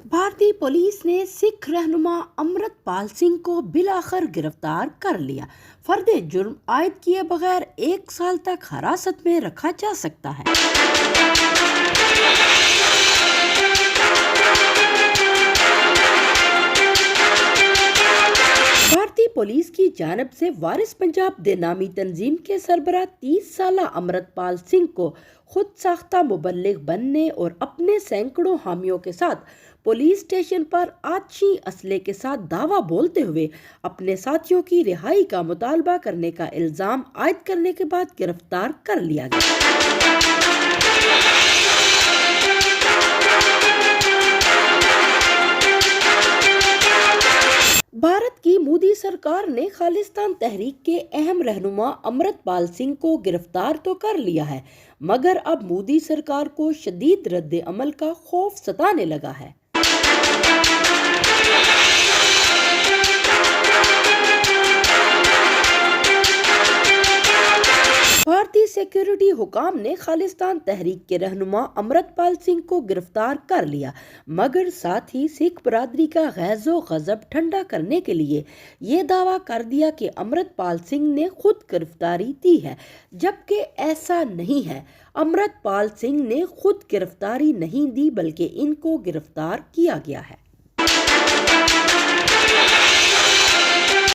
भारतीय पुलिस ने सिख रहनुमा अमृतपाल सिंह को बिलाखिर गिरफ्तार कर लिया। फर्द जुर्म आयद किए बगैर 1 साल तक हिरासत में रखा जा सकता है। भारतीय पुलिस की जानब से वारिस पंजाब दे नामी तंजीम के सरबराह 30 साला अमृतपाल सिंह को खुद साख्ता मुबल्लिग बनने और अपने सैकड़ों हामियों के साथ पुलिस स्टेशन पर आतिशी असले के साथ दावा बोलते हुए अपने साथियों की रिहाई का मुतालबा करने का इल्ज़ाम आयद करने के बाद गिरफ्तार कर लिया गया। भारत की मोदी सरकार ने खालिस्तान तहरीक के अहम रहनुमा अमृतपाल सिंह को गिरफ्तार तो कर लिया है, मगर अब मोदी सरकार को शदीद रद्द अमल का खौफ सताने लगा है। भारतीय सिक्योरिटी हुकाम ने खालिस्तान तहरीक के रहनुमा अमृतपाल सिंह को गिरफ्तार कर लिया, मगर साथ ही सिख बरादरी का गैज़ो गज़ब ठंडा करने के लिए ये दावा कर दिया कि अमृतपाल सिंह ने खुद गिरफ्तारी दी है, जबकि ऐसा नहीं है। अमृतपाल सिंह ने खुद गिरफ्तारी नहीं दी, बल्कि इनको गिरफ्तार किया गया है।